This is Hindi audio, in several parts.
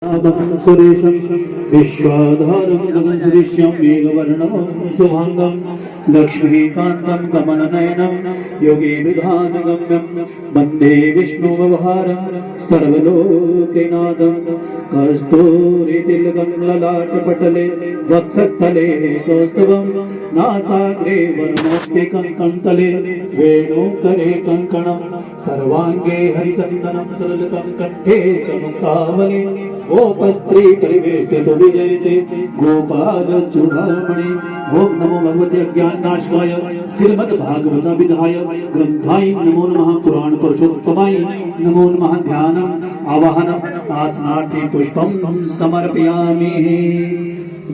सुरेशं विश्वाधारं गगनसदृश्यं मेघवर्णं शुभांगं लक्ष्मीकान्तं कमलनयनं योगीविधानगम्यं वन्दे विष्णुव्यवहारं सर्वलोकनाथं कस्तूरितिलकं ललाटपटले वक्षस्थले कौस्तुभं नासाग्रे वरनोक्तिकं कन्तले वेणुकरे कङ्कणं सर्वाङ्गे हरिचन्दनं सरलतं कण्ठे च मुक्तावले गोपस्त्री परिवेष्टितो विजयते गोपाल चूडामणि। ओम नमो भगवते अज्ञाननाशकाय श्रीमद्भागवताभिधाय ग्रंथाय नमो नमः पुराण पुरुषोत्तमाय नमो नमः। ध्यानम् आवाहनम् आसनार्थी पुष्पं समर्पयामि।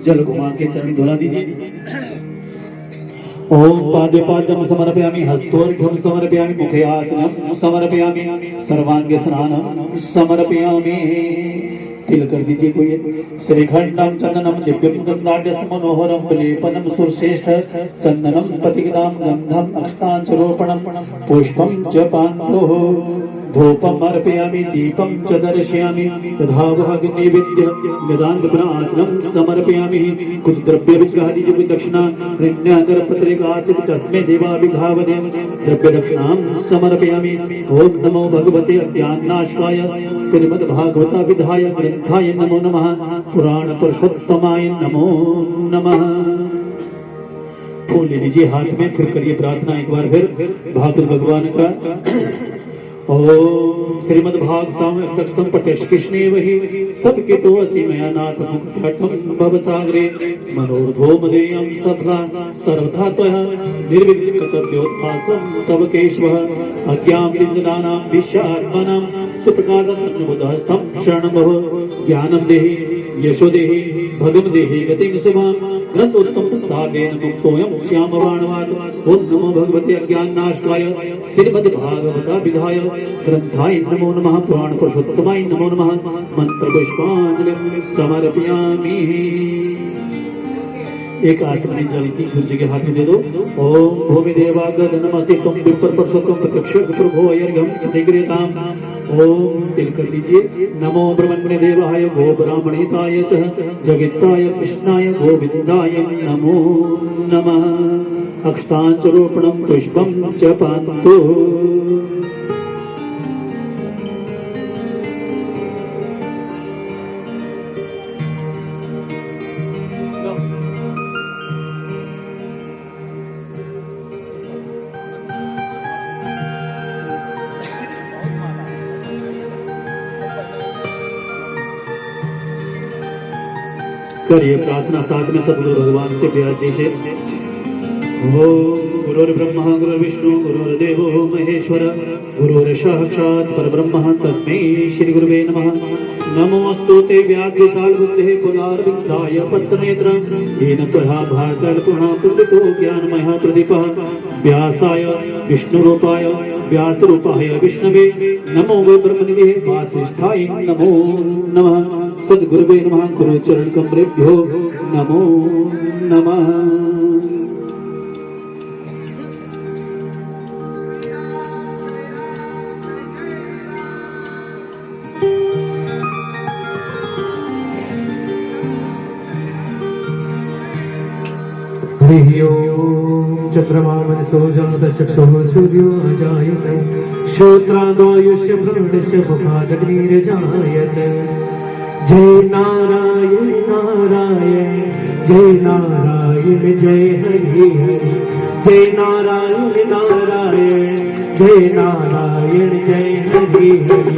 जल घुमा के चरण धुला दीजिए। ओम पादे पाद्यम समर्पयामि हस्तोर्घ्यम समर्पयामि मुखे आचमनम समर्पयामि सर्वांगे स्नानम समर्पयामि। तिल कर दीजिए कोई श्रीखंडम चंदनम दिव्यम गंधाढ्यस मनोहरम लेपनम सुरश्रेष्ठ चंदनम पतिगदाम गंधम अक्षतांचरोपणम पुष्पम च पान्तो धूपम अर्पयामि दीपम च दर्शयामि तथावहग्निविद्य निदान्तप्राचनम समर्पयामि। कुछ द्रव्य विग्रह दीजिए कोई दक्षिणा ऋण्यादरपत्रिकाचित तस्मै देवाभिधावदे द्रव्य दक्षिणां समर्पयामि। ओम नमो भगवते अज्ञाननाशकाय श्रीमद्भागवताभिधाय ग्रंथाय नमो नमः पुराण पुरुषोत्तमाय नमो नमः। फूल ले लीजिए हाथ में, फिर करिए प्रार्थना एक बार फिर भागवत भगवान का। ओम श्रीमद्भागवतम तख्तम पठेश कृष्णे वही सबके तो असीमयानाथ मुक्तम भवसागरे मनोर्धो मदेयं सफला सर्वथा त्वया निर्विघ्न कर्तव्योत्पासं तव केशवः अज्ञां विद्यानां विश्यात्मनां सुप्रकाशसन्निबुद्धस्तं शरणं भव। ज्ञानं देहि यशो देहि भगं देहि गतिं शुभां ग्रंथोत्तम प्रसादेन मुक्तोऽयं श्यामवाणवात्। ओम नमो भगवते अज्ञाननाशकाय श्रीमद्भागवताभिधाय ग्रंथाय नमो नमः पुराण पुरुषोत्तमाय नमो नमः। मंत्र पुष्पांजलिं समर्पयामि। एक आचमनी जल की गुरुजी के हाथ में दे दो। ओम भूमि देवागनमसि तुम विपर पुरुषोत्तम प्रत्यक्ष प्रभो अर्घ्यं प्रतिगृहीताम्। ओम तिल कर दीजिए। नमो ब्रह्मणे देवाय गो ब्राह्मणिताय च जगत्ताय कृष्णाय गोविंदाय नमो नमः। अक्षतांचरोपणं पुष्पं च पान्तु। करिए प्रार्थना साथ में सदगुरु भगवान से व्यास जी से। ओम गुरुर्ब्रह्मा गुरुर्विष्णु गुरुर्देवो महेश्वर गुरुर्साक्षात् परब्रह्म तस्मै श्री गुरुवे नमः। नमोऽस्तु ते व्यासशालबुद्धे पुनार्विन्दाय पत्रनेत्र येन त्वया भासकल्पना प्रदितो ज्ञानमयः प्रदीपः व्यासाय विष्णुरूपाय व्यासरूपाय विष्णवे नमो ब्रह्मनिधे वासिष्ठाय नमो नमः। सद्गुरुवे नमः। गुरुचरण कमलेभ्यो नमो नमः। चंद्रमा मनसो जात चक्षुः सूर्यो अजायत श्रोत्रादोयुष्य ब्रह्मणस्य मुखादग्निर्जायत। जय नारायण नारायण जय नारायण जय हरि हरि जय नारायण नारायण जय नारायण जय हरि हरि।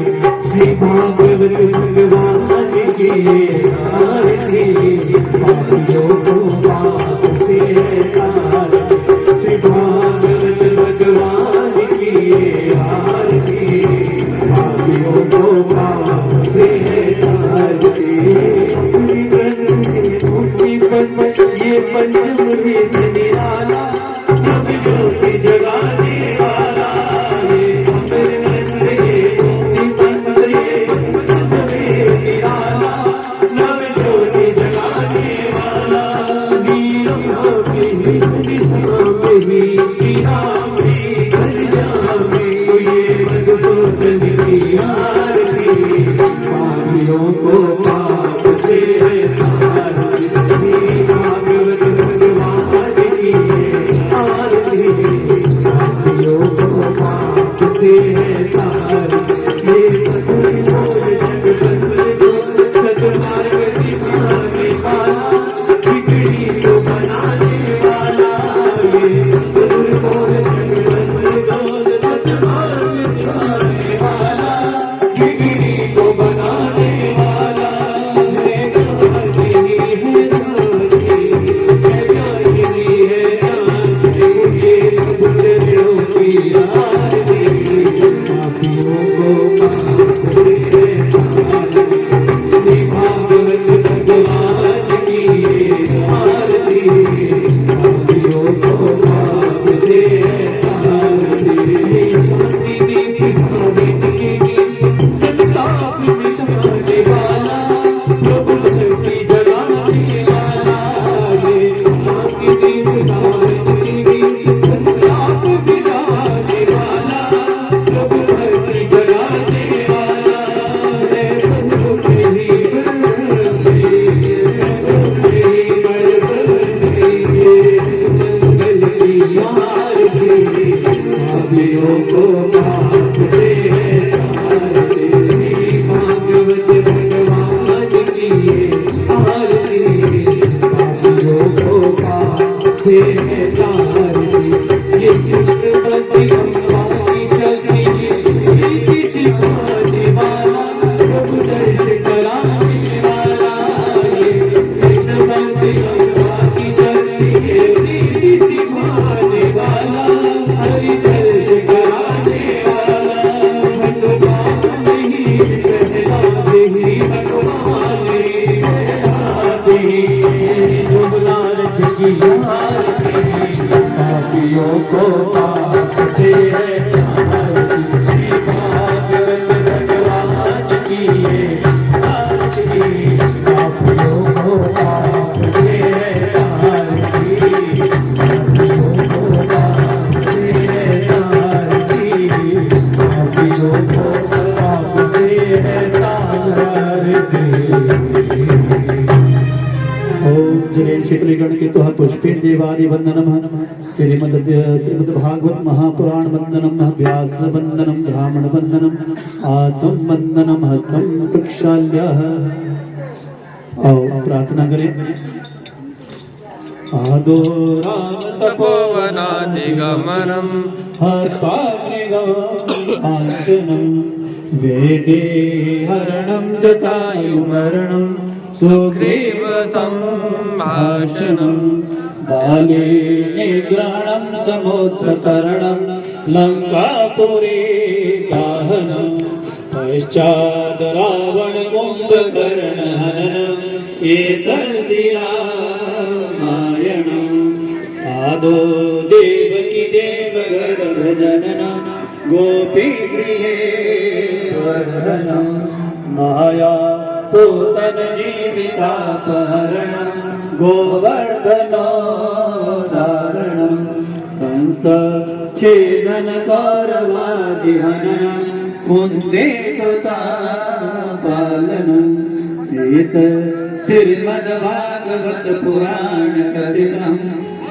श्री भागवत भगवान की आरती पापियों को पाप से तारती। श्री भागवत भगवान की आरती पापियों को पाप से तारती। ये पंचम वेद निराला नव ज्योति जगाने वाला ये अमरनंद ये मुक्ति पंथ ये पंचम वेद निराला नव ज्योति जगाने वाला। से है आरती श्री भागवत भगवान की आरती पापियों को पाप से है तारती ये मधुर मोर जगबंद डोर सतमार्ग दिखाने वाला बिगड़ी तो बनाने वाला ये मधुर मोर जगबंद डोर सतमार्ग दिखाने वाला बिगड़ी तो बनाने वाला है जानती है जानती है जानती ये गुजरों की आरती पापियों को पाप से श्री भागवत भगवान की आरती पापियों को पाप से आरती शांति की सावित्री संताप मिटाने वाला प्रभु धरती जगाने वाला ये शांति की सावित्री संताप मिटाने वाला प्रभु धरती जगाने वाला है प्रभु तेरी मंगल की आरती पापियों को पाप से है तारती श्री भागवत भगवान की आरती पापियों को पाप से है तारती ये कृष्णपति अम्बा की शक्ति रीति सिखाने वाला प्रभु दर्शन कराने वाला ये कृष्णपति अम्बा की शक्ति रीति सिखाने वाला हरि दर्शन कराने वाला भगवान नहीं कहलाते ही भगवान कहलाते ही जुगलारथ की आरती पापियों को पाप से है तारती श्री भागवत भगवान की आरती पापियों को पाप से है तारती पापियों को पाप से है तारती पापियों को पाप से है तारती ओम जय शिवलिगण के तुह पुष्पे देवादि वंदनम श्रीमद् भागवत महापुराण वंदनम व्यास वंदनम ब्राह्मण वंदनम आत्म वंदनम हस्तम प्रक्षाल्य। और प्रार्थना करें। आदो राम तपोवनादिगमनम् हस्ताग्निगान्तनं वेदे हरणं जटायुमरणं सुग्रीव सम्भाषणं बाले निग्रहणं समुद्रतरणं लङ्कापुरी दाहनं पश्चाद् रावण कुम्भकर्णहननं एतत् रामायणम् आदो देवकी देवगर्भजननं गोपीगृहे वर्धनं माया पूतन जीवितापहरणं गोवर्धनोदाहरणं कंस छेदन कौरवादिहननं कुन्ती सुता पालनम् एत श्रीमद्भागवत पुराण कथितं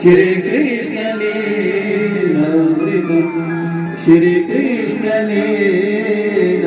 श्री कृष्ण लीलामृतं श्री कृष्ण लीलामृतं।